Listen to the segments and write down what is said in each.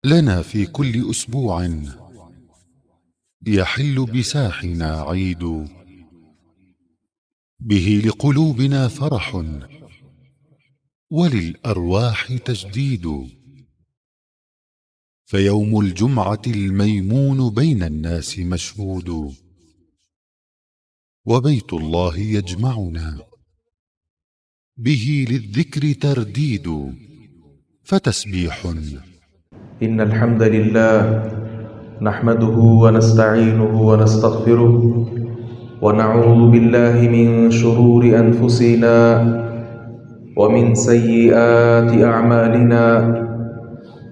لنا في كل أسبوع يحل بساحنا عيد، به لقلوبنا فرح وللأرواح تجديد. فيوم الجمعة الميمون بين الناس مشهود، وبيت الله يجمعنا، به للذكر ترديد. فتسبيح إن الحمد لله نحمده ونستعينه ونستغفره ونعوذ بالله من شرور أنفسنا ومن سيئات أعمالنا.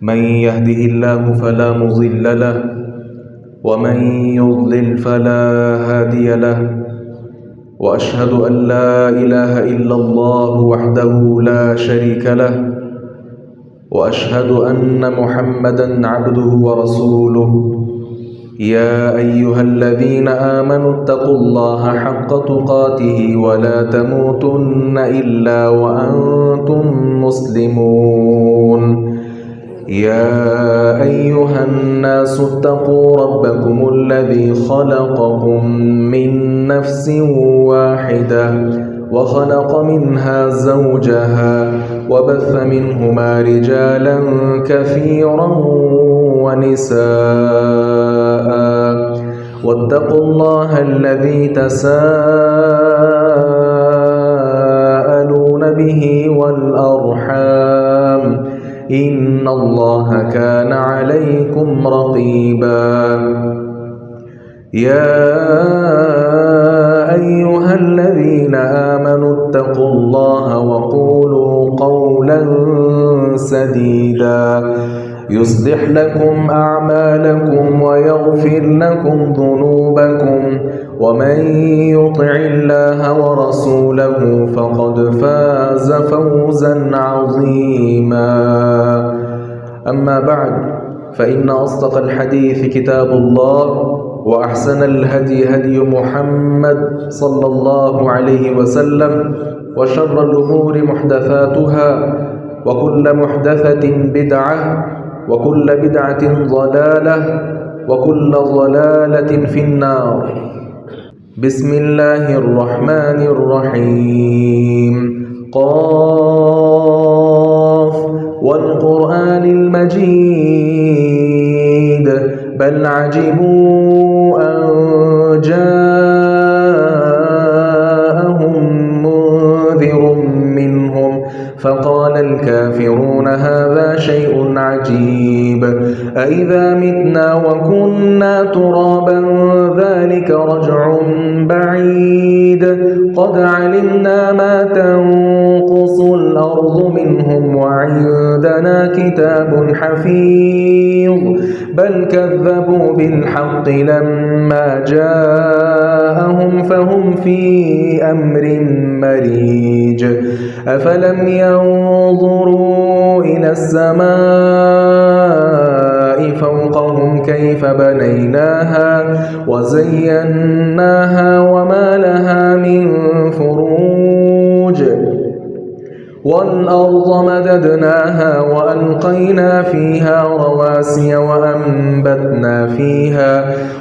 من يهده الله فلا مضل له ومن يضلل فلا هادي له، وأشهد أن لا إله إلا الله وحده لا شريك له، وأشهد أن محمدًا عبده ورسوله. يا أيها الذين آمنوا اتقوا الله حق تقاته ولا تموتن إلا وأنتم مسلمون. يا أيها الناس اتقوا ربكم الذي خلقكم من نفس واحدة وخلق منها زوجها وبث منهما رجالا كثيرا ونساء، واتقوا الله الذي تساءلون به والأرحام، إن الله كان عليكم رقيبا. يا أيها الذين آمنوا اتقوا الله وقولوا قولا سديدا يصلح لكم أعمالكم ويغفر لكم ذنوبكم، ومن يطع الله ورسوله فقد فاز فوزا عظيما. أما بعد، فإن أصدق الحديث كتاب الله، وأحسن الهدي هدي محمد صلى الله عليه وسلم، وشر الأمور محدثاتها، وكل محدثة بدعة، وكل بدعة ضلالة، وكل ضلالة في النار. بسم الله الرحمن الرحيم. قاف والقرآن المجيد، بل عجبوا أن جاءهم منذر منهم فقال الكافرون هذا شيء عجيب، أإذا متنا وكنا ترابا ذلك رجع بعيد، قد علمنا ما تنقص الأرض منهم وعندنا كتاب حفيظ، بل كذبوا بالحق لما جاءهم فهم في أمر مريج. أفلم ينظروا إلى السماء فوقهم كيف بنيناها وزيناها وما لها من فروج، والأرض مددناها وألقينا فيها رواسي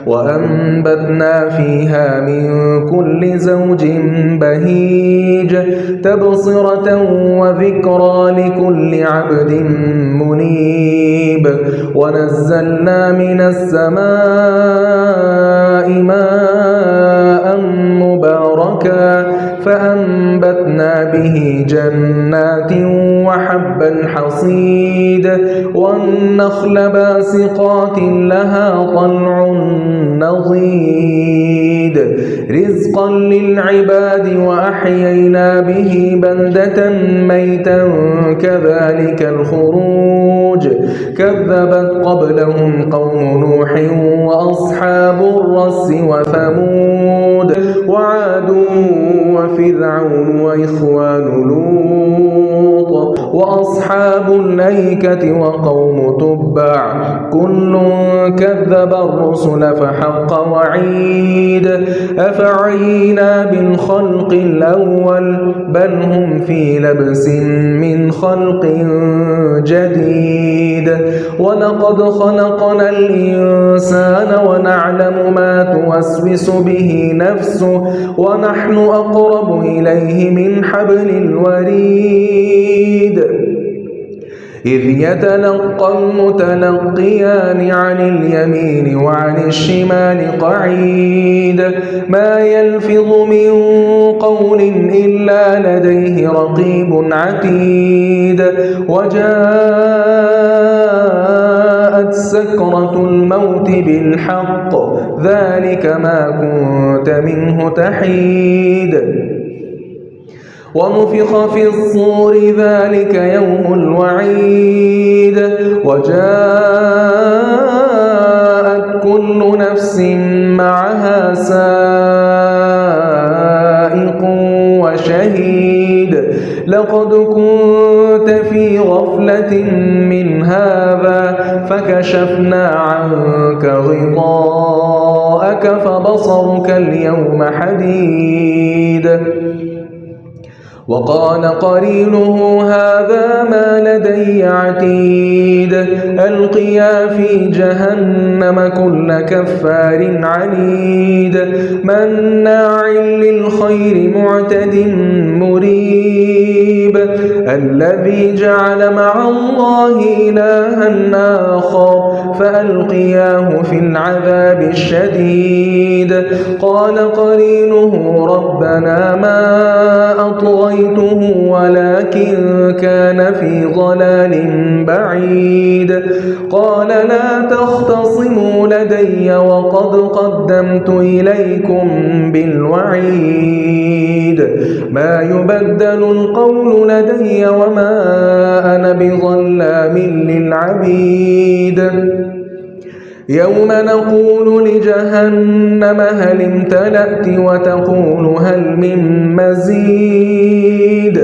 وأنبتنا فيها من كل زوج بهيج، تبصرة وذكرى لكل عبد منيب. ونزلنا من السماء ماء مباركا فأنبتنا به جنات وحب الحصيد، والنخل باسقات لها طلع نضيد، رزقا للعباد، وأحيينا به بلدة ميتا كذلك الخروج. كذبت قبلهم قوم نوح وأصحاب الرس وثمود وعاد وفرعون وإخوان لوط وأصحاب الأيكة وقوم تبع كل كذب الرسل فحق وعيد أفعينا بالخلق الأول بل هم في لبس من خلق جديد ولقد خلقنا الإنسان ونعلم ما توسوس به نفسه ونحن أقرب إليه من حبل الوريد إذ يتلقى المتلقيان عن اليمين وعن الشمال قعيد ما يلفظ من قول إلا لديه رقيب عتيد وجاءت سكرة الموت بالحق ذلك ما كنت منه تحيد ونفخ في الصور ذلك يوم الوعيد وجاءت كل نفس معها سائق وشهيد لقد كنت في غفلة من هذا فكشفنا عنك غطاءك فبصرك اليوم حديد وقال قرينه هذا ما لدي عتيد ألقيا في جهنم كل كفار عنيد مناع للخير معتد مريب الذي جعل مع الله إلها آخر فألقياه في العذاب الشديد قال قرينه ربنا ما أطغيته ولكن كان في ضلال بعيد قال لا تختصموا لدي وقد قدمت إليكم بالوعيد ما يبدل القول لدي وما أنا بظلام للعبيد يوم نقول لجهنم هل امتلأت وتقول هل من مزيد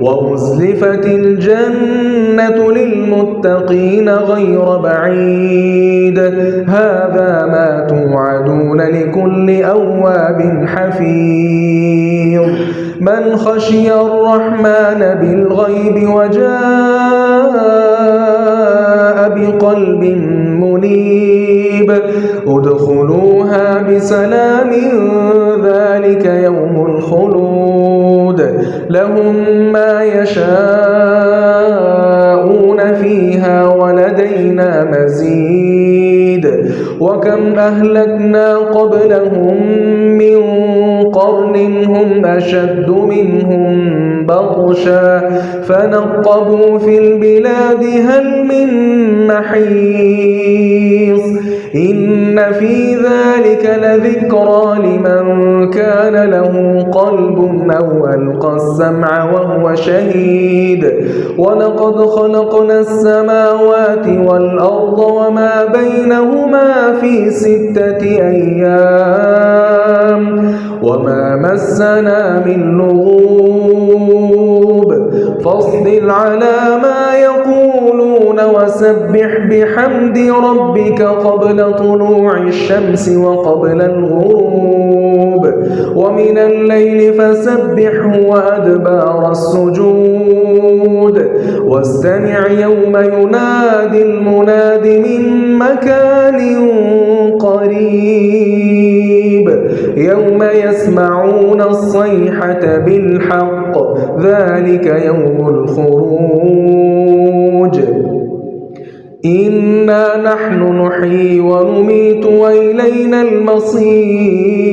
وأزلفت الجنة للمتقين غير بعيد هذا ما توعدون لكل أواب حفيظ من خشي الرحمن بالغيب وجاء بقلب منيب ادخلوها بسلام ذلك يوم الخلود لهم ما يشاءون فيها ولدينا مزيد وكم أهلكنا قبلهم من قرن هم أشد منهم بطشا فنقبوا في البلاد هل من محيص إن في ذلك لذكرى لمن كان له قلب أو ألقى السمع وهو شهيد ولقد خلقنا السماوات والأرض وما بينهما في 6 أيام وما مسنا من لغوب فاصبر على ما يقولون وسبح بحمد ربك قبل طلوع الشمس وقبل الغروب ومن الليل فسبحه وأدبار السجود واستمع يوم ينادي المناد من مكان قريب يوم يسمعون الصيحة بالحق ذلك يوم الخروج إنا نحن نحيي ونميت وإلينا المصير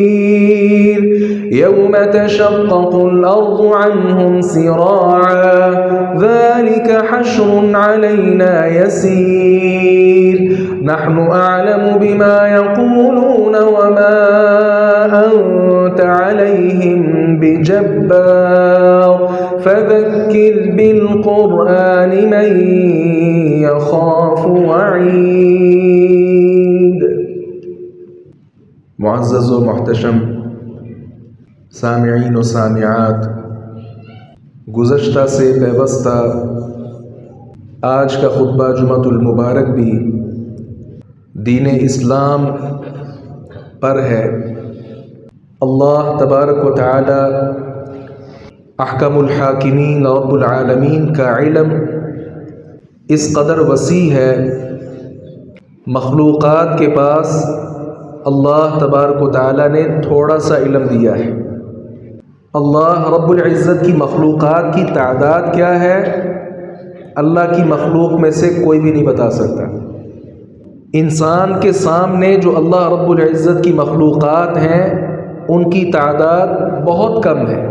يوم تشقق الأرض عنهم سراعا ذلك حشر علينا يسير نحن أعلم بما يقولون وما أنت عليهم بجبار فذكر بالقرآن من يخاف وعيد. معزز و محتشم سامعین و سامعات، گذشتہ سے پیوستہ آج کا خطبہ جمعۃ المبارک بھی دین اسلام پر ہے۔ اللہ تبارک و تعالی احکم الحاکمین رب العالمین کا علم اس قدر وسیع ہے، مخلوقات کے پاس اللہ تبارک و تعالی نے تھوڑا سا علم دیا ہے۔ اللہ رب العزت کی مخلوقات کی تعداد کیا ہے، اللہ کی مخلوق میں سے کوئی بھی نہیں بتا سکتا۔ انسان کے سامنے جو اللہ رب العزت کی مخلوقات ہیں ان کی تعداد بہت کم ہے۔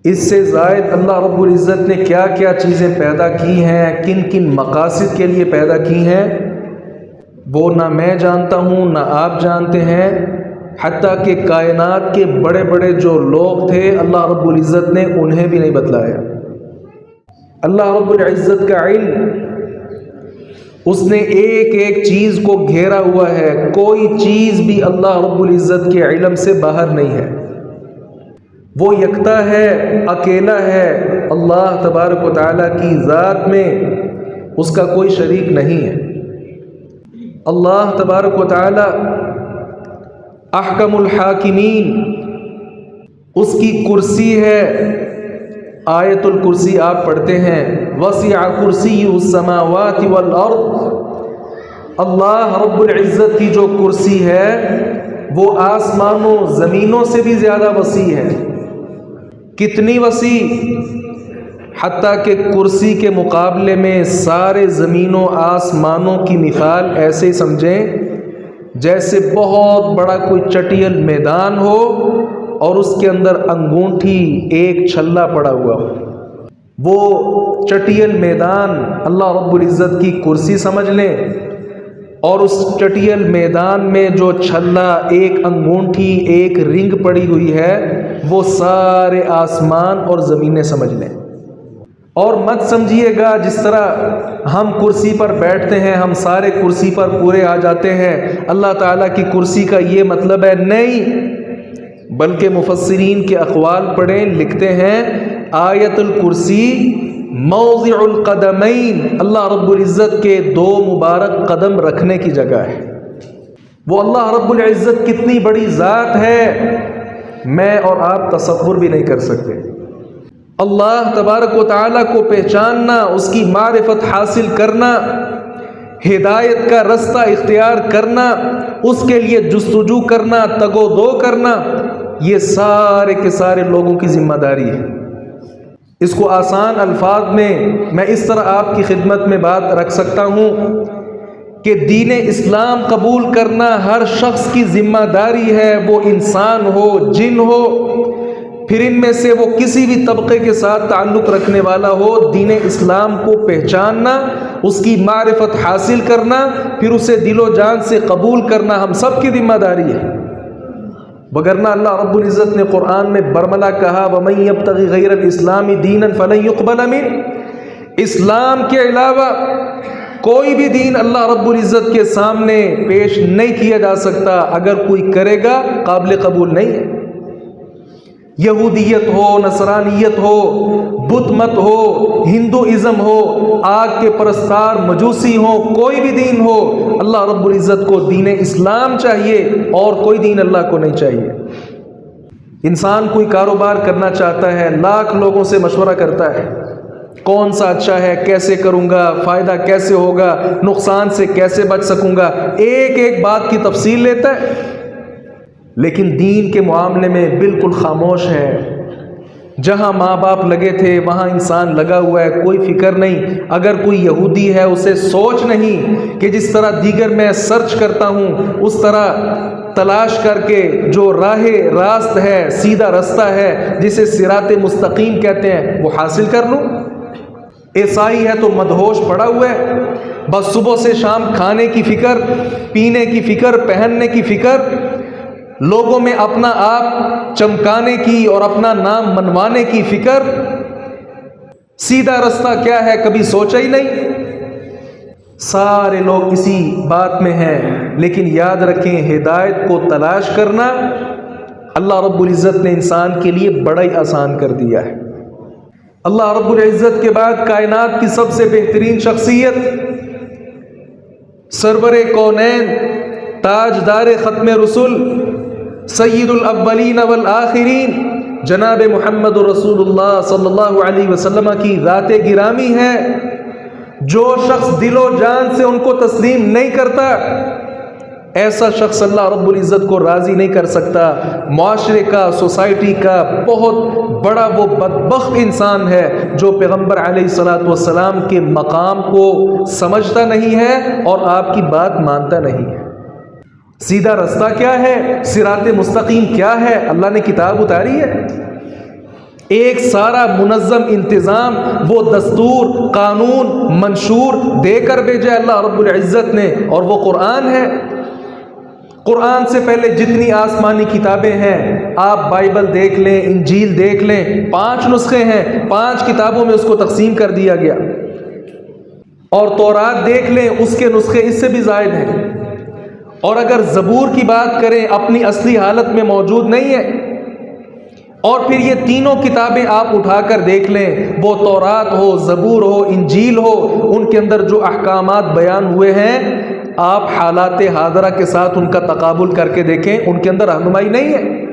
اس سے زائد اللہ رب العزت نے کیا کیا چیزیں پیدا کی ہیں، کن کن مقاصد کے لیے پیدا کی ہیں، وہ نہ میں جانتا ہوں نہ آپ جانتے ہیں۔ حتیٰ کہ کائنات کے بڑے بڑے جو لوگ تھے اللہ رب العزت نے انہیں بھی نہیں بتلایا۔ اللہ رب العزت کا علم، اس نے ایک ایک چیز کو گھیرا ہوا ہے، کوئی چیز بھی اللہ رب العزت کے علم سے باہر نہیں ہے۔ وہ یکتا ہے، اکیلا ہے۔ اللہ تبارک و تعالیٰ کی ذات میں اس کا کوئی شریک نہیں ہے۔ اللہ تبارک و تعالیٰ احکم الحاکمین، اس کی کرسی ہے۔ آیت الکرسی آپ پڑھتے ہیں، وسع کرسیہ السماوات والارض۔ اللہ رب العزت کی جو کرسی ہے وہ آسمانوں زمینوں سے بھی زیادہ وسیع ہے۔ کتنی وسیع؟ حتیٰ کہ کرسی کے مقابلے میں سارے زمینوں آسمانوں کی مثال ایسے سمجھیں جیسے بہت بڑا کوئی چٹیل میدان ہو اور اس کے اندر انگونٹھی ایک چھلا پڑا ہوا ہو۔ وہ چٹیل میدان اللہ رب العزت کی کرسی سمجھ لیں، اور اس چٹیل میدان میں جو چھلا ایک انگونٹھی ایک رنگ پڑی ہوئی ہے وہ سارے آسمان اور زمینیں سمجھ لیں۔ اور مت سمجھیے گا جس طرح ہم کرسی پر بیٹھتے ہیں ہم سارے کرسی پر پورے آ جاتے ہیں، اللہ تعالیٰ کی کرسی کا یہ مطلب ہے، نہیں، بلکہ مفسرین کے اقوال پڑھیں، لکھتے ہیں آیت الکرسی موضع القدمین، اللہ رب العزت کے دو مبارک قدم رکھنے کی جگہ ہے۔ وہ اللہ رب العزت کتنی بڑی ذات ہے میں اور آپ تصور بھی نہیں کر سکتے۔ اللہ تبارک و تعالیٰ کو پہچاننا، اس کی معرفت حاصل کرنا، ہدایت کا رستہ اختیار کرنا، اس کے لیے جستجو کرنا، تگ و دو کرنا، یہ سارے کے سارے لوگوں کی ذمہ داری ہے۔ اس کو آسان الفاظ میں اس طرح آپ کی خدمت میں بات رکھ سکتا ہوں کہ دین اسلام قبول کرنا ہر شخص کی ذمہ داری ہے، وہ انسان ہو، جن ہو، پھر ان میں سے وہ کسی بھی طبقے کے ساتھ تعلق رکھنے والا ہو، دین اسلام کو پہچاننا، اس کی معرفت حاصل کرنا، پھر اسے دل و جان سے قبول کرنا ہم سب کی ذمہ داری ہے۔ وگرنہ اللہ رب العزت نے قرآن میں برملا کہا وَمَن يَبْتَغِ غَيْرَ الْإِسْلَامِ دِينًا فَلَن يُقْبَلَ مِنْهُ، اسلام کے علاوہ کوئی بھی دین اللہ رب العزت کے سامنے پیش نہیں کیا جا سکتا، اگر کوئی کرے گا قابل قبول نہیں ہے۔ یہودیت ہو، نصرانیت ہو، بت مت ہو، ہندوازم ہو، آگ کے پرستار مجوسی ہو، کوئی بھی دین ہو، اللہ رب العزت کو دین اسلام چاہیے اور کوئی دین اللہ کو نہیں چاہیے۔ انسان کوئی کاروبار کرنا چاہتا ہے، لاکھ لوگوں سے مشورہ کرتا ہے، کون سا اچھا ہے، کیسے کروں گا، فائدہ کیسے ہوگا، نقصان سے کیسے بچ سکوں گا، ایک ایک بات کی تفصیل لیتا ہے، لیکن دین کے معاملے میں بالکل خاموش ہے۔ جہاں ماں باپ لگے تھے وہاں انسان لگا ہوا ہے، کوئی فکر نہیں۔ اگر کوئی یہودی ہے اسے سوچ نہیں کہ جس طرح دیگر میں سرچ کرتا ہوں اس طرح تلاش کر کے جو راہ راست ہے، سیدھا رستہ ہے جسے صراط مستقیم کہتے ہیں، وہ حاصل کر لوں۔ عیسائی ہے تو مدہوش پڑا ہوا ہے، بس صبح سے شام کھانے کی فکر، پینے کی فکر، پہننے کی فکر، لوگوں میں اپنا آپ چمکانے کی اور اپنا نام منوانے کی فکر۔ سیدھا رستہ کیا ہے کبھی سوچا ہی نہیں۔ سارے لوگ اسی بات میں ہیں، لیکن یاد رکھیں ہدایت کو تلاش کرنا اللہ رب العزت نے انسان کے لیے بڑا ہی آسان کر دیا ہے۔ اللہ رب العزت کے بعد کائنات کی سب سے بہترین شخصیت، سرور کونین، تاجدار ختم رسول، سید الاولین والآخرین، جناب محمد رسول اللہ صلی اللہ علیہ وسلم کی ذات گرامی ہے۔ جو شخص دل و جان سے ان کو تسلیم نہیں کرتا، ایسا شخص اللہ رب العزت کو راضی نہیں کر سکتا۔ معاشرے کا، سوسائٹی کا بہت بڑا وہ بدبخت انسان ہے جو پیغمبر علیہ الصلوۃ والسلام کے مقام کو سمجھتا نہیں ہے اور آپ کی بات مانتا نہیں ہے۔ سیدھا رستہ کیا ہے؟ صراط مستقیم کیا ہے؟ اللہ نے کتاب اتاری ہے، ایک سارا منظم انتظام، وہ دستور، قانون، منشور دے کر بھیجا اللہ رب العزت نے، اور وہ قرآن ہے۔ قرآن سے پہلے جتنی آسمانی کتابیں ہیں، آپ بائبل دیکھ لیں، انجیل دیکھ لیں، 5 نسخے ہیں، 5 کتابوں میں اس کو تقسیم کر دیا گیا۔ اور تورات دیکھ لیں، اس کے نسخے اس سے بھی زائد ہیں۔ اور اگر زبور کی بات کریں، اپنی اصلی حالت میں موجود نہیں ہے۔ اور پھر یہ تینوں کتابیں آپ اٹھا کر دیکھ لیں، وہ تورات ہو، زبور ہو، انجیل ہو، ان کے اندر جو احکامات بیان ہوئے ہیں، آپ حالات حاضرہ کے ساتھ ان کا تقابل کر کے دیکھیں، ان کے اندر رہنمائی نہیں ہے۔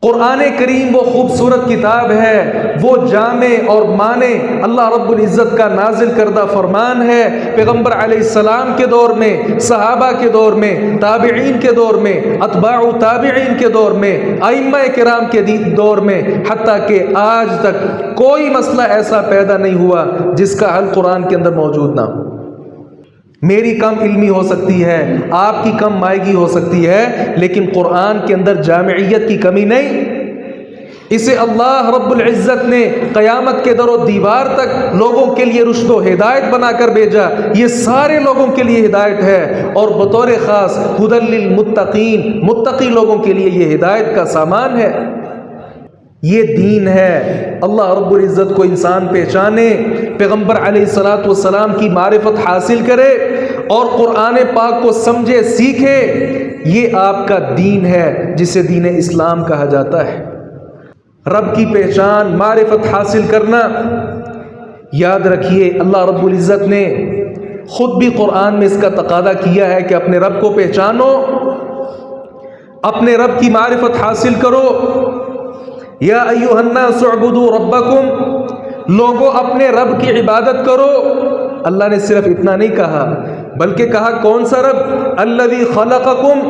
قرآن کریم وہ خوبصورت کتاب ہے، وہ جامع اور معنی اللہ رب العزت کا نازل کردہ فرمان ہے۔ پیغمبر علیہ السلام کے دور میں، صحابہ کے دور میں، تابعین کے دور میں، اتباع تابعین کے دور میں، ائمہ کرام کے دور میں، حتیٰ کہ آج تک کوئی مسئلہ ایسا پیدا نہیں ہوا جس کا حل قرآن کے اندر موجود نہ ہو۔ میری کم علمی ہو سکتی ہے، آپ کی کم مائگی ہو سکتی ہے، لیکن قرآن کے اندر جامعیت کی کمی نہیں۔ اسے اللہ رب العزت نے قیامت کے در و دیوار تک لوگوں کے لیے رشد و ہدایت بنا کر بھیجا۔ یہ سارے لوگوں کے لیے ہدایت ہے، اور بطور خاص ھدی للمتقین، متقی لوگوں کے لیے یہ ہدایت کا سامان ہے۔ یہ دین ہے۔ اللہ رب العزت کو انسان پہچانے، پیغمبر علیہ الصلوۃ والسلام کی معرفت حاصل کرے اور قرآن پاک کو سمجھے، سیکھے، یہ آپ کا دین ہے جسے دین اسلام کہا جاتا ہے۔ رب کی پہچان، معرفت حاصل کرنا، یاد رکھیے اللہ رب العزت نے خود بھی قرآن میں اس کا تقاضا کیا ہے کہ اپنے رب کو پہچانو، اپنے رب کی معرفت حاصل کرو۔ یا ایھا الناس اعبدوا ربکم، لوگوں اپنے رب کی عبادت کرو۔ اللہ نے صرف اتنا نہیں کہا، بلکہ کہا کون سا رب؟ الذی خلقکم،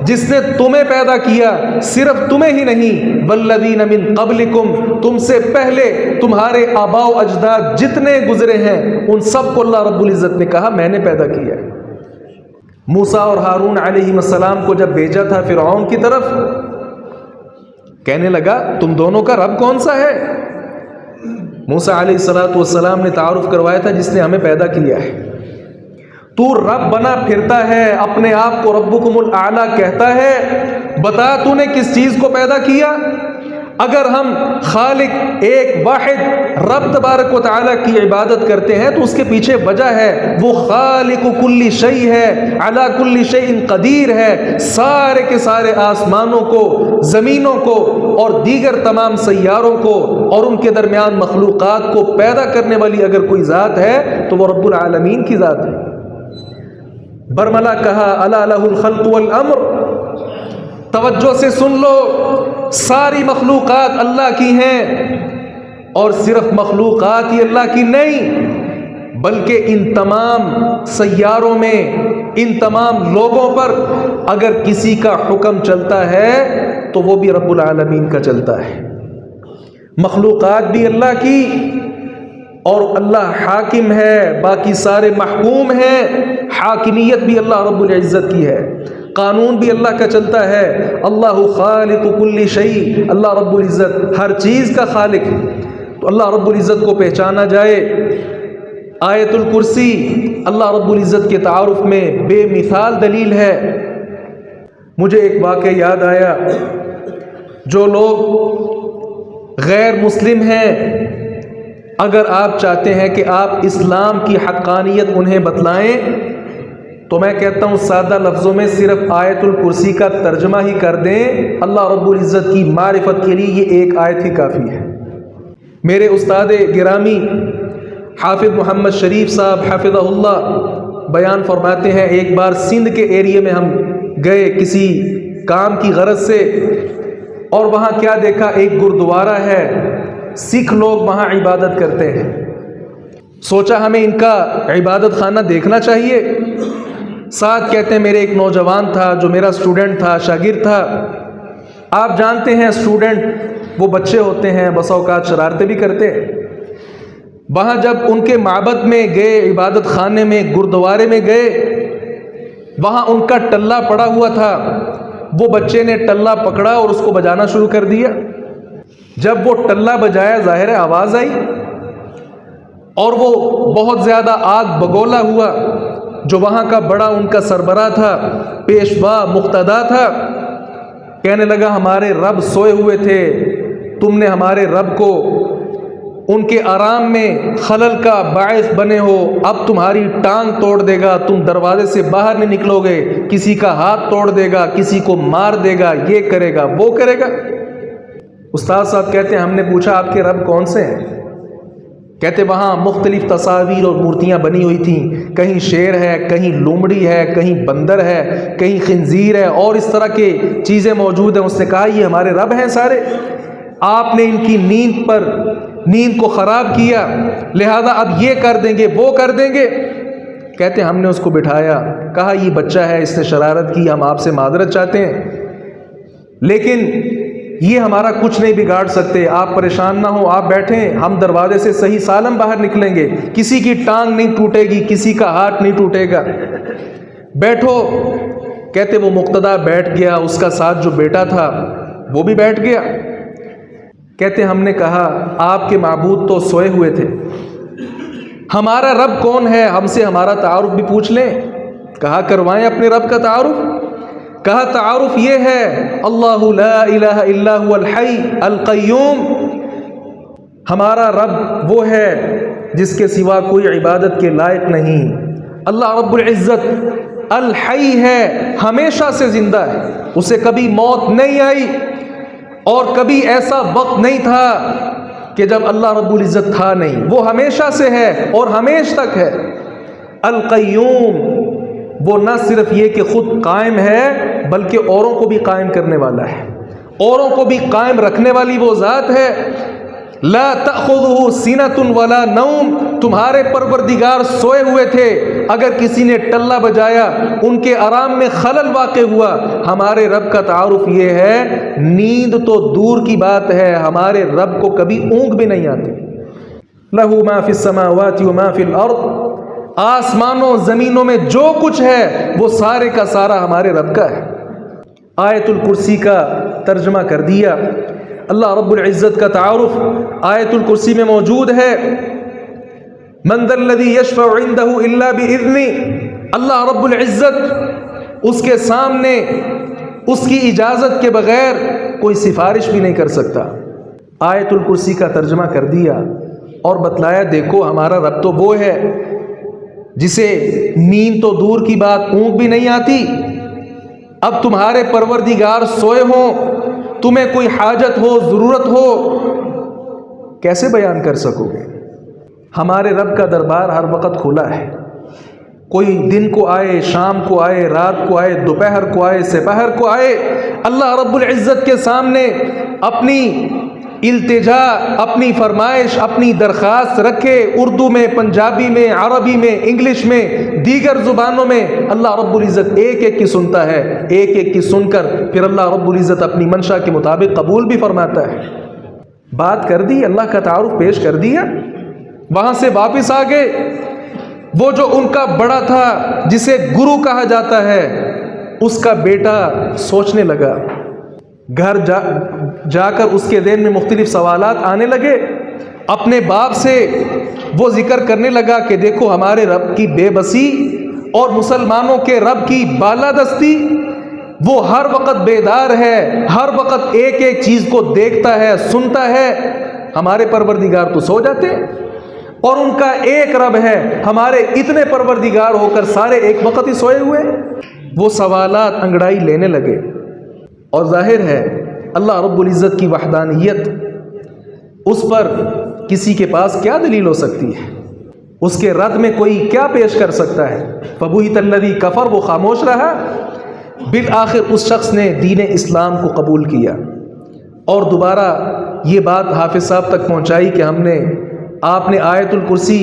جس نے تمہیں پیدا کیا، صرف تمہیں ہی نہیں، والذین من قبلکم، تم سے پہلے تمہارے آباء و اجداد جتنے گزرے ہیں ان سب کو اللہ رب العزت نے کہا میں نے پیدا کیا ہے۔ موسیٰ اور ہارون علیہ السلام کو جب بھیجا تھا فرعون کی طرف، کہنے لگا تم دونوں کا رب کون سا ہے؟ موسیٰ علیہ السلام نے تعارف کروایا تھا جس نے ہمیں پیدا کیا ہے۔ تو رب بنا پھرتا ہے، اپنے آپ کو ربکم الاعلیٰ کہتا ہے، بتا تو نے کس چیز کو پیدا کیا؟ اگر ہم خالق ایک واحد رب تبارک و تعالیٰ کی عبادت کرتے ہیں تو اس کے پیچھے وجہ ہے، وہ خالق کل شیء ہے، علی کل شیء قدیر ہے، سارے کے سارے آسمانوں کو، زمینوں کو اور دیگر تمام سیاروں کو اور ان کے درمیان مخلوقات کو پیدا کرنے والی اگر کوئی ذات ہے تو وہ رب العالمین کی ذات ہے۔ برملا کہا الا لہ الخلق والامر، توجہ سے سن لو، ساری مخلوقات اللہ کی ہیں، اور صرف مخلوقات ہی اللہ کی نہیں بلکہ ان تمام سیاروں میں، ان تمام لوگوں پر اگر کسی کا حکم چلتا ہے تو وہ بھی رب العالمین کا چلتا ہے۔ مخلوقات بھی اللہ کی، اور اللہ حاکم ہے، باقی سارے محکوم ہیں، حاکمیت بھی اللہ رب العزت کی ہے، قانون بھی اللہ کا چلتا ہے۔ اللہ خالق کل شیء، اللہ رب العزت ہر چیز کا خالق ہے۔ تو اللہ رب العزت کو پہچانا جائے۔ آیت الکرسی اللہ رب العزت کے تعارف میں بے مثال دلیل ہے۔ مجھے ایک واقعہ یاد آیا، جو لوگ غیر مسلم ہیں، اگر آپ چاہتے ہیں کہ آپ اسلام کی حقانیت انہیں بتلائیں تو میں کہتا ہوں سادہ لفظوں میں صرف آیت الکرسی کا ترجمہ ہی کر دیں، اللہ رب العزت کی معرفت کے لیے یہ ایک آیت ہی کافی ہے۔ میرے استاد گرامی حافظ محمد شریف صاحب حفظہ اللہ بیان فرماتے ہیں، ایک بار سندھ کے ایریے میں ہم گئے کسی کام کی غرض سے، اور وہاں کیا دیکھا، ایک گردوارہ ہے، سکھ لوگ وہاں عبادت کرتے ہیں۔ سوچا ہمیں ان کا عبادت خانہ دیکھنا چاہیے۔ ساتھ کہتے ہیں میرے ایک نوجوان تھا جو میرا اسٹوڈنٹ تھا، شاگرد تھا۔ آپ جانتے ہیں اسٹوڈنٹ وہ بچے ہوتے ہیں، بس اوقات شرارتیں بھی کرتے ہیں۔ وہاں جب ان کے معبد میں گئے، عبادت خانے میں، گردوارے میں گئے، وہاں ان کا ٹلہ پڑا ہوا تھا۔ وہ بچے نے ٹلہ پکڑا اور اس کو بجانا شروع کر دیا۔ جب وہ ٹلہ بجایا، ظاہر ہے آواز آئی، اور وہ بہت زیادہ آگ بگولا ہوا۔ جو وہاں کا بڑا ان کا سربراہ تھا، پیشوا مقتدا تھا، کہنے لگا ہمارے رب سوئے ہوئے تھے، تم نے ہمارے رب کو ان کے آرام میں خلل کا باعث بنے ہو، اب تمہاری ٹانگ توڑ دے گا، تم دروازے سے باہر نہیں نکلو گے، کسی کا ہاتھ توڑ دے گا، کسی کو مار دے گا، یہ کرے گا وہ کرے گا۔ استاد صاحب کہتے ہیں ہم نے پوچھا آپ کے رب کون سے ہیں؟ کہتے وہاں مختلف تصاویر اور مورتیاں بنی ہوئی تھیں، کہیں شیر ہے، کہیں لومڑی ہے، کہیں بندر ہے، کہیں خنزیر ہے، اور اس طرح کی چیزیں موجود ہیں۔ اس نے کہا یہ ہمارے رب ہیں سارے، آپ نے ان کی نیند کو خراب کیا، لہذا اب یہ کر دیں گے وہ کر دیں گے۔ کہتے ہم نے اس کو بٹھایا، کہا یہ بچہ ہے، اس نے شرارت کی، ہم آپ سے معذرت چاہتے ہیں، لیکن یہ ہمارا کچھ نہیں بگاڑ سکتے، آپ پریشان نہ ہو، آپ بیٹھیں، ہم دروازے سے صحیح سالم باہر نکلیں گے، کسی کی ٹانگ نہیں ٹوٹے گی، کسی کا ہاتھ نہیں ٹوٹے گا، بیٹھو۔ کہتے وہ مقتدا بیٹھ گیا، اس کا ساتھ جو بیٹا تھا وہ بھی بیٹھ گیا۔ کہتے ہم نے کہا آپ کے معبود تو سوئے ہوئے تھے، ہمارا رب کون ہے، ہم سے ہمارا تعارف بھی پوچھ لیں۔ کہا کروائیں اپنے رب کا تعارف۔ کہا تعارف یہ ہے، اللہ لا الہ الا هو الحی القیوم، ہمارا رب وہ ہے جس کے سوا کوئی عبادت کے لائق نہیں۔ اللہ رب العزت الحی ہے، ہمیشہ سے زندہ ہے، اسے کبھی موت نہیں آئی، اور کبھی ایسا وقت نہیں تھا کہ جب اللہ رب العزت تھا نہیں، وہ ہمیشہ سے ہے اور ہمیشہ تک ہے۔ القیوم، وہ نہ صرف یہ کہ خود قائم ہے بلکہ اوروں کو بھی قائم کرنے والا ہے، اوروں کو بھی قائم رکھنے والی وہ ذات ہے۔ لا تأخذہ سینۃ ولا نوم، تمہارے پروردگار سوئے ہوئے تھے، اگر کسی نے ٹلہ بجایا، ان کے آرام میں خلل واقع ہوا، ہمارے رب کا تعارف یہ ہے، نیند تو دور کی بات ہے، ہمارے رب کو کبھی اونگ بھی نہیں آتی۔ لہ ما فی السماوات وما فی الارض، آسمانوں زمینوں میں جو کچھ ہے وہ سارے کا سارا ہمارے رب کا ہے۔ آیت الکرسی کا ترجمہ کر دیا۔ اللہ رب العزت کا تعارف آیت الکرسی میں موجود ہے، من ذا الذی یشفع عندہ الا باذنہ، اللہ رب العزت اس کے سامنے اس کی اجازت کے بغیر کوئی سفارش بھی نہیں کر سکتا۔ آیت الکرسی کا ترجمہ کر دیا اور بتلایا دیکھو ہمارا رب تو وہ ہے جسے نیند تو دور کی بات اونگ بھی نہیں آتی۔ اب تمہارے پروردگار سوئے ہوں، تمہیں کوئی حاجت ہو، ضرورت ہو، کیسے بیان کر سکو گے؟ ہمارے رب کا دربار ہر وقت کھلا ہے، کوئی دن کو آئے، شام کو آئے، رات کو آئے، دوپہر کو آئے، سپہر کو آئے، اللہ رب العزت کے سامنے اپنی التجا، اپنی فرمائش، اپنی درخواست رکھے، اردو میں، پنجابی میں، عربی میں، انگلش میں، دیگر زبانوں میں، اللہ رب العزت ایک ایک کی سنتا ہے، ایک ایک کی سن کر پھر اللہ رب العزت اپنی منشا کے مطابق قبول بھی فرماتا ہے۔ بات کر دی، اللہ کا تعارف پیش کر دیا، وہاں سے واپس آ گئے۔ وہ جو ان کا بڑا تھا جسے گرو کہا جاتا ہے، اس کا بیٹا سوچنے لگا، گھر جا کر اس کے ذہن میں مختلف سوالات آنے لگے۔ اپنے باپ سے وہ ذکر کرنے لگا کہ دیکھو ہمارے رب کی بے بسی اور مسلمانوں کے رب کی بالادستی، وہ ہر وقت بیدار ہے، ہر وقت ایک ایک چیز کو دیکھتا ہے، سنتا ہے، ہمارے پروردگار تو سو جاتے ہیں، اور ان کا ایک رب ہے، ہمارے اتنے پروردگار ہو کر سارے ایک وقت ہی سوئے ہوئے۔ وہ سوالات انگڑائی لینے لگے، اور ظاہر ہے اللہ رب العزت کی وحدانیت اس پر کسی کے پاس کیا دلیل ہو سکتی ہے؟ اس کے رد میں کوئی کیا پیش کر سکتا ہے؟ فبہت الذی کفر، وہ خاموش رہا۔ بالآخر اس شخص نے دین اسلام کو قبول کیا اور دوبارہ یہ بات حافظ صاحب تک پہنچائی کہ آپ نے آیت الکرسی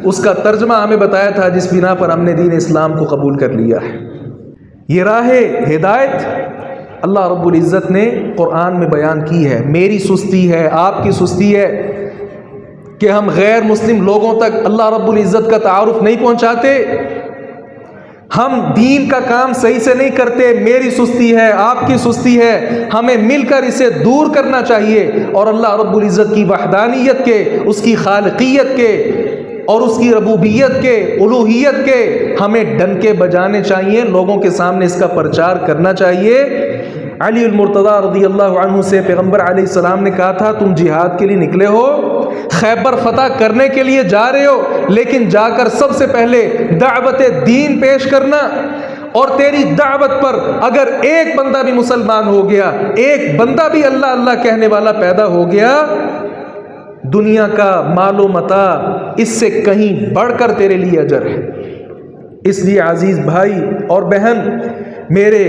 اس کا ترجمہ ہمیں بتایا تھا جس بنا پر ہم نے دین اسلام کو قبول کر لیا ہے۔ یہ راہ ہدایت اللہ رب العزت نے قرآن میں بیان کی ہے۔ میری سستی ہے، آپ کی سستی ہے کہ ہم غیر مسلم لوگوں تک اللہ رب العزت کا تعارف نہیں پہنچاتے، ہم دین کا کام صحیح سے نہیں کرتے۔ میری سستی ہے، آپ کی سستی ہے، ہمیں مل کر اسے دور کرنا چاہیے اور اللہ رب العزت کی وحدانیت کے، اس کی خالقیت کے اور اس کی ربوبیت کے، الوہیت کے ہمیں ڈنکے بجانے چاہیے، لوگوں کے سامنے اس کا پرچار کرنا چاہیے۔ علی المرتضیٰ رضی اللہ عنہ سے پیغمبر علیہ السلام نے کہا تھا تم جہاد کے لیے نکلے ہو، خیبر فتح کرنے کے لیے جا رہے ہو، لیکن جا کر سب سے پہلے دعوت دین پیش کرنا، اور تیری دعوت پر اگر ایک بندہ بھی مسلمان ہو گیا، ایک بندہ بھی اللہ اللہ کہنے والا پیدا ہو گیا، دنیا کا مال و متاع اس سے کہیں بڑھ کر تیرے لیے اجر ہے۔ اس لیے عزیز بھائی اور بہن، میرے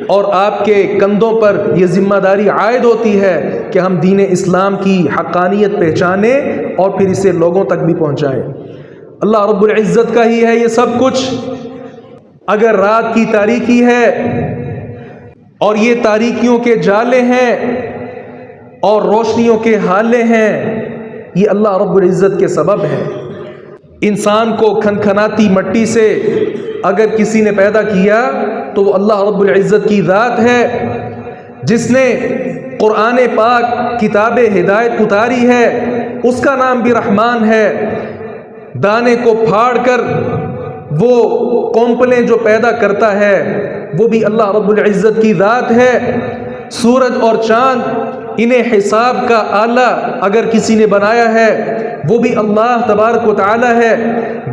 اور آپ کے کندھوں پر یہ ذمہ داری عائد ہوتی ہے کہ ہم دین اسلام کی حقانیت پہچانیں اور پھر اسے لوگوں تک بھی پہنچائیں۔ اللہ رب العزت کا ہی ہے یہ سب کچھ۔ اگر رات کی تاریکی ہے اور یہ تاریکیوں کے جالے ہیں اور روشنیوں کے حالے ہیں، یہ اللہ رب العزت کے سبب ہے۔ انسان کو کھنکھناتی مٹی سے اگر کسی نے پیدا کیا تو وہ اللہ رب العزت کی ذات ہے، جس نے قرآن پاک کتاب ہدایت اتاری ہے، اس کا نام بھی رحمان ہے۔ دانے کو پھاڑ کر وہ کونپلیں جو پیدا کرتا ہے وہ بھی اللہ رب العزت کی ذات ہے۔ سورج اور چاند، انہیں حساب کا آلہ اگر کسی نے بنایا ہے وہ بھی اللہ تبارک و تعالی ہے۔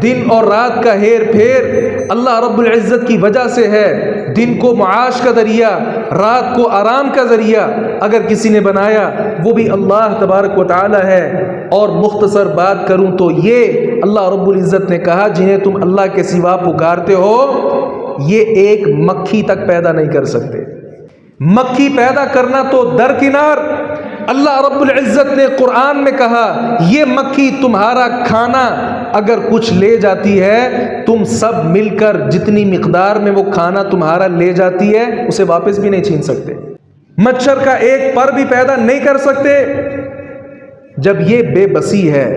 دن اور رات کا ہیر پھیر اللہ رب العزت کی وجہ سے ہے۔ دن کو معاش کا ذریعہ، رات کو آرام کا ذریعہ اگر کسی نے بنایا وہ بھی اللہ تبارک و تعالی ہے۔ اور مختصر بات کروں تو یہ اللہ رب العزت نے کہا جنہیں تم اللہ کے سوا پکارتے ہو، یہ ایک مکھی تک پیدا نہیں کر سکتے۔ مکھی پیدا کرنا تو درکنار، اللہ رب العزت نے قرآن میں کہا یہ مکھی تمہارا کھانا اگر کچھ لے جاتی ہے، تم سب مل کر جتنی مقدار میں وہ کھانا تمہارا لے جاتی ہے اسے واپس بھی نہیں چھین سکتے۔ مچھر کا ایک پر بھی پیدا نہیں کر سکتے۔ جب یہ بے بسی ہے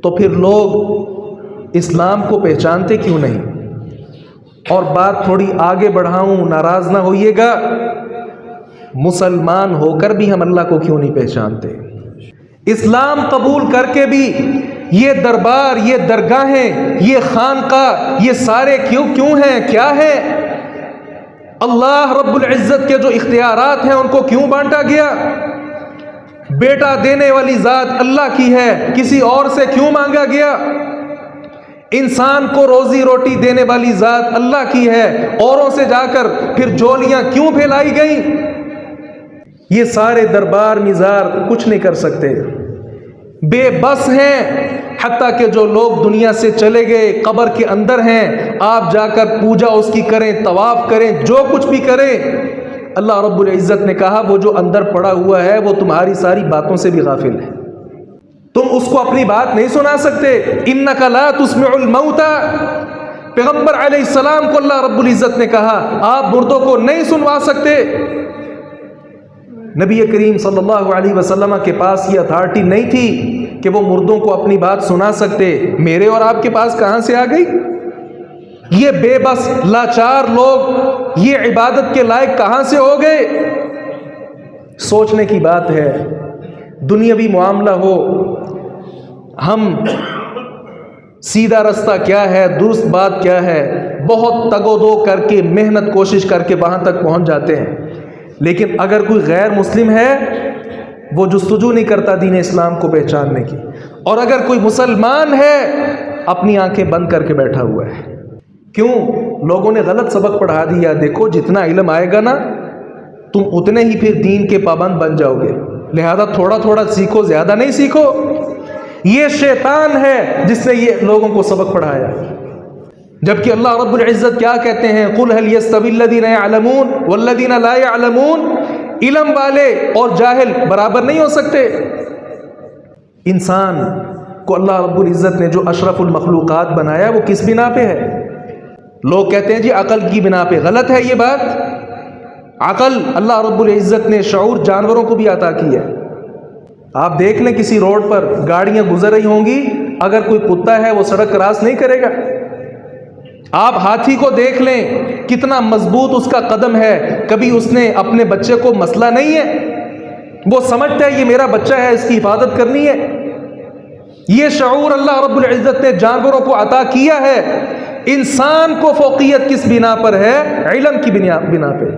تو پھر لوگ اسلام کو پہچانتے کیوں نہیں؟ اور بات تھوڑی آگے بڑھاؤں، ناراض نہ ہوئیے گا، مسلمان ہو کر بھی ہم اللہ کو کیوں نہیں پہچانتے؟ اسلام قبول کر کے بھی یہ دربار، یہ درگاہیں، یہ خانقاہ، یہ سارے کیوں ہیں؟ کیا ہے؟ اللہ رب العزت کے جو اختیارات ہیں ان کو کیوں بانٹا گیا؟ بیٹا دینے والی ذات اللہ کی ہے، کسی اور سے کیوں مانگا گیا؟ انسان کو روزی روٹی دینے والی ذات اللہ کی ہے، اوروں سے جا کر پھر جولیاں کیوں پھیلائی گئیں؟ یہ سارے دربار مزار کچھ نہیں کر سکتے، بے بس ہیں۔ حتیٰ کہ جو لوگ دنیا سے چلے گئے قبر کے اندر ہیں، آپ جا کر پوجا اس کی کریں، طواف کریں، جو کچھ بھی کریں، اللہ رب العزت نے کہا وہ جو اندر پڑا ہوا ہے وہ تمہاری ساری باتوں سے بھی غافل ہے، تم اس کو اپنی بات نہیں سنا سکتے۔ انک لا تسمع الموتى، پیغمبر علیہ السلام کو اللہ رب العزت نے کہا آپ مردوں کو نہیں سنوا سکتے۔ نبی کریم صلی اللہ علیہ وسلم کے پاس یہ اتھارٹی نہیں تھی کہ وہ مردوں کو اپنی بات سنا سکتے، میرے اور آپ کے پاس کہاں سے آ گئی؟ یہ بے بس لاچار لوگ یہ عبادت کے لائق کہاں سے ہو گئے؟ سوچنے کی بات ہے۔ دنیاوی معاملہ ہو، ہم سیدھا رستہ کیا ہے، درست بات کیا ہے، بہت تگ و دو کر کے محنت کوشش کر کے وہاں تک پہنچ جاتے ہیں، لیکن اگر کوئی غیر مسلم ہے وہ جستجو نہیں کرتا دین اسلام کو پہچاننے کی، اور اگر کوئی مسلمان ہے اپنی آنکھیں بند کر کے بیٹھا ہوا ہے۔ کیوں؟ لوگوں نے غلط سبق پڑھا دیا، دیکھو جتنا علم آئے گا نا تم اتنے ہی پھر دین کے پابند بن جاؤ گے، لہذا تھوڑا تھوڑا سیکھو، زیادہ نہیں سیکھو۔ یہ شیطان ہے جس نے یہ لوگوں کو سبق پڑھایا، جبکہ اللہ رب العزت کیا کہتے ہیں؟ قُلْ هَلْ يَسْتَوِي الَّذِينَ يَعْلَمُونَ وَالَّذِينَ لَا يَعْلَمُونَ۔ علم والے اور جاہل برابر نہیں ہو سکتے۔ انسان کو اللہ رب العزت نے جو اشرف المخلوقات بنایا وہ کس بنا پہ ہے؟ لوگ کہتے ہیں جی عقل کی بنا پہ۔ غلط ہے یہ بات۔ عقل اللہ رب العزت نے شعور جانوروں کو بھی عطا کی ہے۔ آپ دیکھ لیں کسی روڈ پر گاڑیاں گزر رہی ہوں گی، اگر کوئی کتا ہے وہ سڑک کراس نہیں کرے گا۔ آپ ہاتھی کو دیکھ لیں کتنا مضبوط اس کا قدم ہے، کبھی اس نے اپنے بچے کو مسئلہ نہیں ہے، وہ سمجھتا ہے یہ میرا بچہ ہے، اس کی حفاظت کرنی ہے۔ یہ شعور اللہ رب العزت نے جانوروں کو عطا کیا ہے۔ انسان کو فوقیت کس بنا پر ہے؟ علم کی بنا پہ۔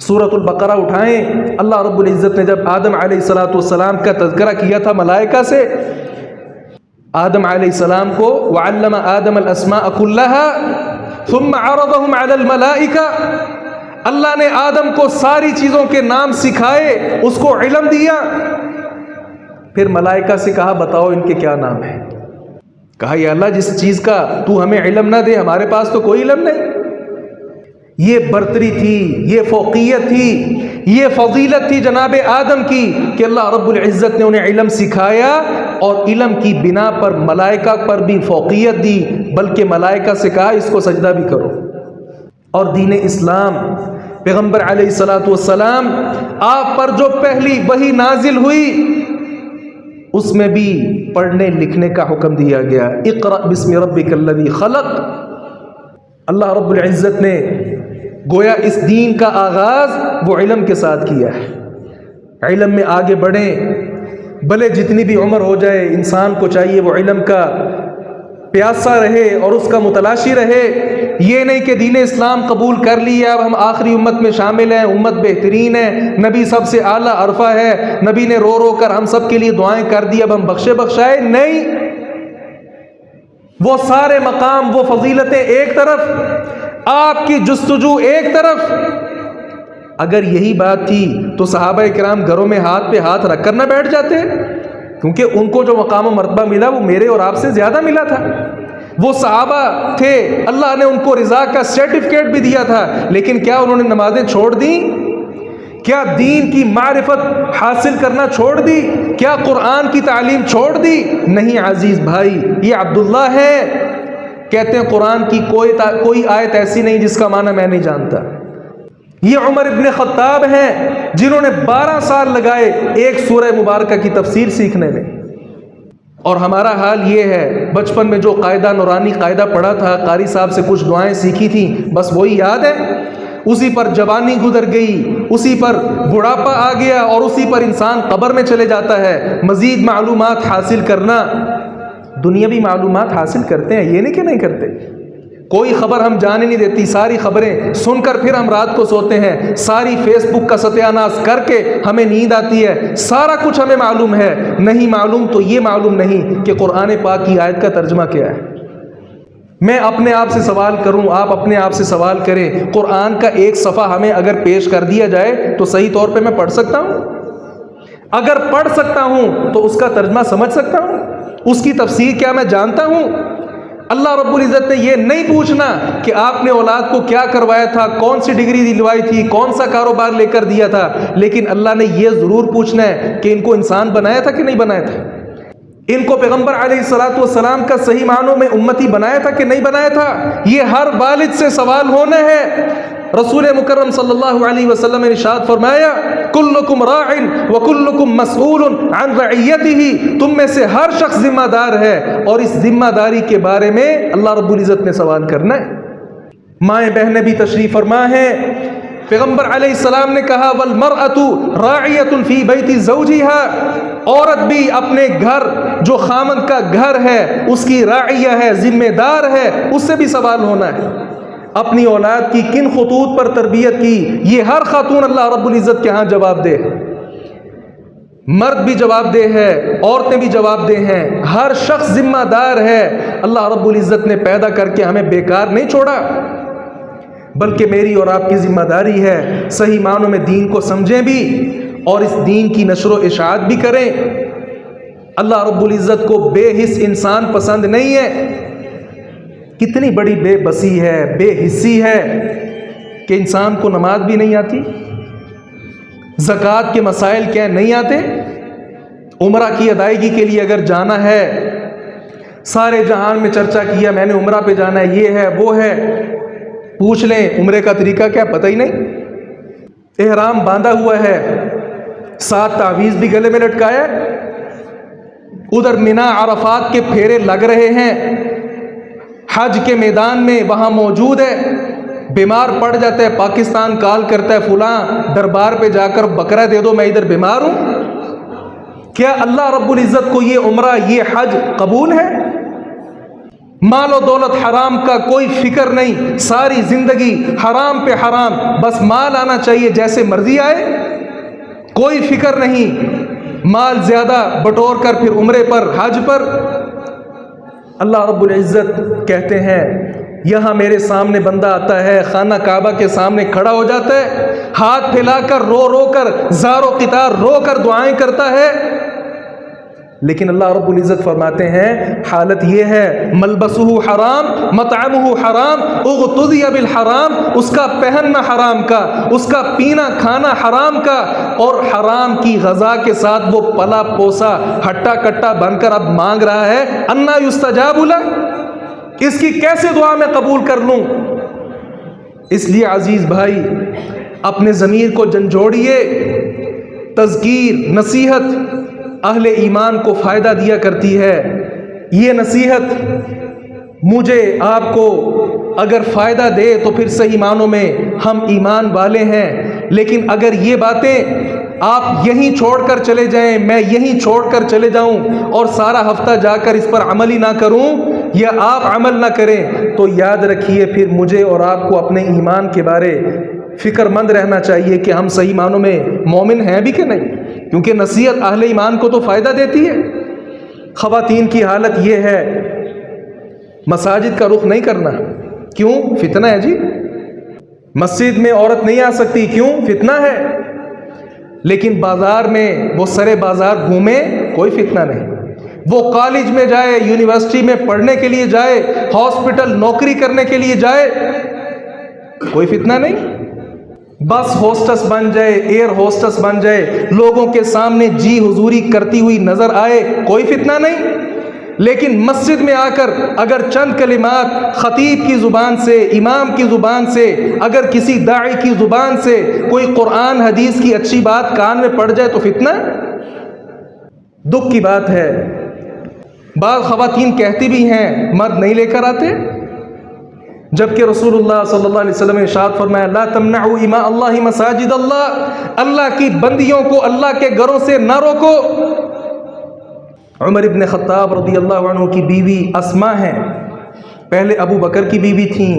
سورۃ البقرہ اٹھائیں، اللہ رب العزت نے جب آدم علیہ السلام کا تذکرہ کیا تھا ملائکہ سے، آدم علیہ السلام کو وعلم آدم الاسماء كلها ثم عرضهم على الملائکہ، اللہ نے آدم کو ساری چیزوں کے نام سکھائے، اس کو علم دیا، پھر ملائکہ سے کہا بتاؤ ان کے کیا نام ہیں؟ کہا یا اللہ جس چیز کا تو ہمیں علم نہ دے ہمارے پاس تو کوئی علم نہیں۔ یہ برتری تھی، یہ فوقیت تھی، یہ فضیلت تھی جناب آدم کی کہ اللہ رب العزت نے انہیں علم سکھایا، اور علم کی بنا پر ملائکہ پر بھی فوقیت دی، بلکہ ملائکہ سے کہا اس کو سجدہ بھی کرو۔ اور دین اسلام پیغمبر علیہ السلام آپ پر جو پہلی وحی نازل ہوئی اس میں بھی پڑھنے لکھنے کا حکم دیا گیا، اقرأ بسم ربک الذی خلق۔ اللہ رب العزت نے گویا اس دین کا آغاز وہ علم کے ساتھ کیا ہے۔ علم میں آگے بڑھیں، بھلے جتنی بھی عمر ہو جائے، انسان کو چاہیے وہ علم کا پیاسا رہے اور اس کا متلاشی رہے۔ یہ نہیں کہ دین اسلام قبول کر لیا اب ہم آخری امت میں شامل ہیں، امت بہترین ہے، نبی سب سے اعلیٰ عرفہ ہے، نبی نے رو رو کر ہم سب کے لیے دعائیں کر دی، اب ہم بخشائے۔ نہیں، وہ سارے مقام، وہ فضیلتیں ایک طرف، آپ کی جستجو ایک طرف۔ اگر یہی بات تھی تو صحابہ کرام گھروں میں ہاتھ پہ ہاتھ رکھ کر نہ بیٹھ جاتے، کیونکہ ان کو جو مقام و مرتبہ ملا وہ میرے اور آپ سے زیادہ ملا تھا۔ وہ صحابہ تھے، اللہ نے ان کو رضا کا سرٹیفکیٹ بھی دیا تھا، لیکن کیا انہوں نے نمازیں چھوڑ دیں؟ کیا دین کی معرفت حاصل کرنا چھوڑ دی؟ کیا قرآن کی تعلیم چھوڑ دی؟ نہیں عزیز بھائی، یہ عبداللہ ہے، کہتے ہیں قرآن کی کوئی آیت ایسی نہیں جس کا معنی میں نہیں جانتا۔ یہ عمر ابن خطاب ہیں جنہوں نے 12 سال لگائے ایک سورہ مبارکہ کی تفسیر سیکھنے میں، اور ہمارا حال یہ ہے بچپن میں جو قاعدہ نورانی قاعدہ پڑھا تھا، قاری صاحب سے کچھ دعائیں سیکھی تھیں، بس وہی یاد ہے، اسی پر جوانی گزر گئی، اسی پر بڑھاپا آ گیا، اور اسی پر انسان قبر میں چلے جاتا ہے۔ مزید معلومات حاصل کرنا، دنیاوی معلومات حاصل کرتے ہیں، یہ نہیں کہ نہیں کرتے، کوئی خبر ہم جانے نہیں دیتی، ساری خبریں سن کر پھر ہم رات کو سوتے ہیں، ساری فیس بک کا ستیہ ناش کر کے ہمیں نیند آتی ہے، سارا کچھ ہمیں معلوم ہے۔ نہیں معلوم تو یہ معلوم نہیں کہ قرآن پاک کی آیت کا ترجمہ کیا ہے۔ میں اپنے آپ سے سوال کروں، آپ اپنے آپ سے سوال کریں، قرآن کا ایک صفحہ ہمیں اگر پیش کر دیا جائے تو صحیح طور پہ میں پڑھ سکتا ہوں؟ اگر پڑھ سکتا ہوں تو اس کا ترجمہ سمجھ سکتا ہوں؟ اس کی تفسیر کیا میں جانتا ہوں؟ اللہ رب العزت نے یہ نہیں پوچھنا کہ آپ نے اولاد کو کیا کروایا تھا، کون سی ڈگری دلوائی تھی، کون سا کاروبار لے کر دیا تھا، لیکن اللہ نے یہ ضرور پوچھنا ہے کہ ان کو انسان بنایا تھا کہ نہیں بنایا تھا، ان کو پیغمبر علیہ السلام کا صحیح معنوں میں امتی بنایا تھا کہ نہیں بنایا تھا۔ یہ ہر والد سے سوال ہونا ہے۔ رسول مکرم صلی اللہ علیہ وسلم نے ارشاد فرمایا، کلکم راع وکلکم مسئول عن رعیتہ، تم میں سے ہر شخص ذمہ دار ہے اور اس ذمہ داری کے بارے میں اللہ رب العزت نے سوال کرنا ہے۔ مائیں بہنیں بھی تشریف فرما ہیں، پیغمبر علیہ السلام نے کہا والمرأة راعیۃ فی بیت زوجہا، عورت بھی اپنے گھر جو خامن کا گھر ہے اس کی راعیہ ہے، ذمہ دار ہے، اس سے بھی سوال ہونا ہے۔ اپنی اولاد کی کن خطوط پر تربیت کی، یہ ہر خاتون اللہ رب العزت کے ہاں جواب دہ ہے، مرد بھی جواب دہ ہے، عورتیں بھی جواب دہ ہیں، ہر شخص ذمہ دار ہے۔ اللہ رب العزت نے پیدا کر کے ہمیں بیکار نہیں چھوڑا، بلکہ میری اور آپ کی ذمہ داری ہے صحیح معنوں میں دین کو سمجھیں بھی اور اس دین کی نشر و اشاعت بھی کریں۔ اللہ رب العزت کو بے حس انسان پسند نہیں ہے۔ کتنی بڑی بے بسی ہے، بے حسی ہے کہ انسان کو نماز بھی نہیں آتی، زکوٰۃ کے مسائل کیا نہیں آتے، عمرہ کی ادائیگی کے لیے اگر جانا ہے، سارے جہان میں چرچا کیا میں نے عمرہ پہ جانا ہے، یہ ہے وہ ہے، پوچھ لیں عمرے کا طریقہ کیا پتہ ہی نہیں، احرام باندھا ہوا ہے، 7 تعویذ بھی گلے میں لٹکایا، ادھر مینا عرفات کے پھیرے لگ رہے ہیں، حج کے میدان میں وہاں موجود ہے، بیمار پڑ جاتا ہے پاکستان کال کرتا ہے فلاں دربار پہ جا کر بکرا دے دو میں ادھر بیمار ہوں۔ کیا اللہ رب العزت کو یہ عمرہ یہ حج قبول ہے؟ مال و دولت حرام کا کوئی فکر نہیں، ساری زندگی حرام پہ حرام، بس مال آنا چاہیے جیسے مرضی آئے، کوئی فکر نہیں، مال زیادہ بٹور کر پھر عمرے پر حج پر۔ اللہ رب العزت کہتے ہیں یہاں میرے سامنے بندہ آتا ہے، خانہ کعبہ کے سامنے کھڑا ہو جاتا ہے، ہاتھ پھیلا کر رو رو کر زار و قطار رو کر دعائیں کرتا ہے، لیکن اللہ رب العزت فرماتے ہیں حالت یہ ہے ملبسہ حرام مطعمہ حرام اغتذی بالحرام، اس کا پہننا حرام کا، اس کا پینا کھانا حرام کا، اور حرام کی غذا کے ساتھ وہ پلا پوسا ہٹا کٹا بن کر اب مانگ رہا ہے، انا یستجاب لہ، اس کی کیسے دعا میں قبول کر لوں؟ اس لیے عزیز بھائی اپنے ضمیر کو جھنجھوڑیے، تذکیر نصیحت اہل ایمان کو فائدہ دیا کرتی ہے، یہ نصیحت مجھے آپ کو اگر فائدہ دے تو پھر صحیح معنوں میں ہم ایمان والے ہیں، لیکن اگر یہ باتیں آپ یہیں چھوڑ کر چلے جائیں، میں یہیں چھوڑ کر چلے جاؤں اور سارا ہفتہ جا کر اس پر عمل ہی نہ کروں یا آپ عمل نہ کریں، تو یاد رکھیے پھر مجھے اور آپ کو اپنے ایمان کے بارے فکر مند رہنا چاہیے کہ ہم صحیح معنوں میں مومن ہیں بھی کہ نہیں، کیونکہ نصیحت اہل ایمان کو تو فائدہ دیتی ہے۔ خواتین کی حالت یہ ہے مساجد کا رخ نہیں کرنا، کیوں؟ فتنہ ہے جی، مسجد میں عورت نہیں آ سکتی، کیوں؟ فتنہ ہے، لیکن بازار میں وہ سرے بازار گھومے، کوئی فتنہ نہیں، وہ کالج میں جائے، یونیورسٹی میں پڑھنے کے لیے جائے، ہاسپٹل نوکری کرنے کے لیے جائے، کوئی فتنہ نہیں، بس ہوسٹس بن جائے، ایئر ہوسٹس بن جائے، لوگوں کے سامنے جی حضوری کرتی ہوئی نظر آئے، کوئی فتنہ نہیں، لیکن مسجد میں آ کر اگر چند کلمات خطیب کی زبان سے، امام کی زبان سے، اگر کسی داعی کی زبان سے کوئی قرآن حدیث کی اچھی بات کان میں پڑ جائے تو فتنہ۔ دکھ کی بات ہے بعض خواتین کہتی بھی ہیں مرد نہیں لے کر آتے، جبکہ رسول اللہ صلی اللہ علیہ وسلم نے ارشاد فرمایا لا تمنعوا اماء اللہ مساجد اللہ، اللہ کی بندیوں کو اللہ کے گھروں سے نہ روکو۔ عمر ابن خطاب رضی اللہ عنہ کی بیوی اسماء ہیں، پہلے ابو بکر کی بیوی تھیں،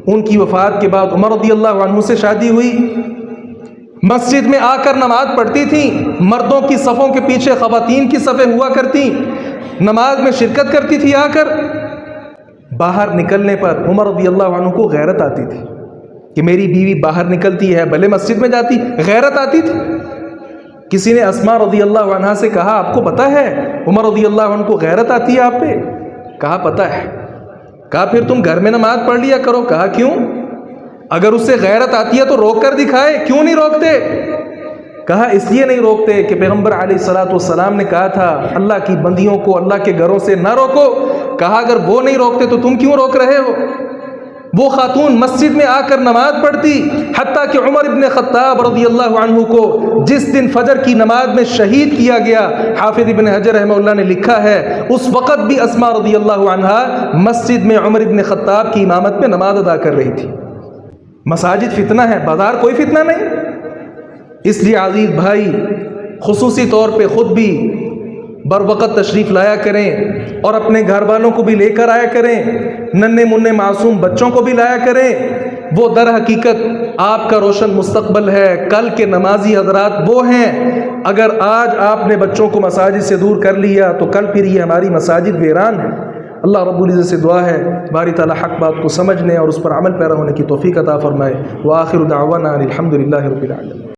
ان کی وفات کے بعد عمر رضی اللہ عنہ سے شادی ہوئی، مسجد میں آ کر نماز پڑھتی تھیں، مردوں کی صفوں کے پیچھے خواتین کی صفیں ہوا کرتی، نماز میں شرکت کرتی تھی، آ کر باہر نکلنے پر عمر رضی اللہ عنہ کو غیرت آتی تھی کہ میری بیوی باہر نکلتی ہے بھلے مسجد میں جاتی، غیرت آتی تھی۔ کسی نے اسماء رضی اللہ عنہ سے کہا آپ کو پتہ ہے عمر رضی اللہ عنہ کو غیرت آتی ہے آپ پہ؟ کہا پتہ ہے۔ کہا پھر تم گھر میں نماز پڑھ لیا کرو۔ کہا کیوں؟ اگر اس سے غیرت آتی ہے تو روک کر دکھائے، کیوں نہیں روکتے؟ کہا اس لیے نہیں روکتے کہ پیغمبر علیہ الصلوۃ والسلام نے کہا تھا اللہ کی بندیوں کو اللہ کے گھروں سے نہ روکو۔ کہا اگر وہ نہیں روکتے تو تم کیوں روک رہے ہو؟ وہ خاتون مسجد میں آ کر نماز پڑھتی، حتیٰ کہ عمر ابن خطاب رضی اللہ عنہ کو جس دن فجر کی نماز میں شہید کیا گیا، حافظ ابن حجر رحمہ اللہ نے لکھا ہے اس وقت بھی اسماء رضی اللہ عنہا مسجد میں عمر ابن خطاب کی امامت میں نماز ادا کر رہی تھی۔ مساجد فتنہ ہے، بازار کوئی فتنہ نہیں۔ اس لیے عزیز بھائی خصوصی طور پہ خود بھی بر وقت تشریف لایا کریں اور اپنے گھر والوں کو بھی لے کر آیا کریں، ننھے منھے معصوم بچوں کو بھی لایا کریں، وہ در حقیقت آپ کا روشن مستقبل ہے، کل کے نمازی حضرات وہ ہیں۔ اگر آج آپ نے بچوں کو مساجد سے دور کر لیا تو کل پھر یہ ہماری مساجد ویران ہے۔ اللہ رب العزت سے دعا ہے باری تعالیٰ حق بات کو سمجھنے اور اس پر عمل پیرا ہونے کی توفیق عطا فرمائے۔ وآخر دعوانا الحمد للہ رب العالمین۔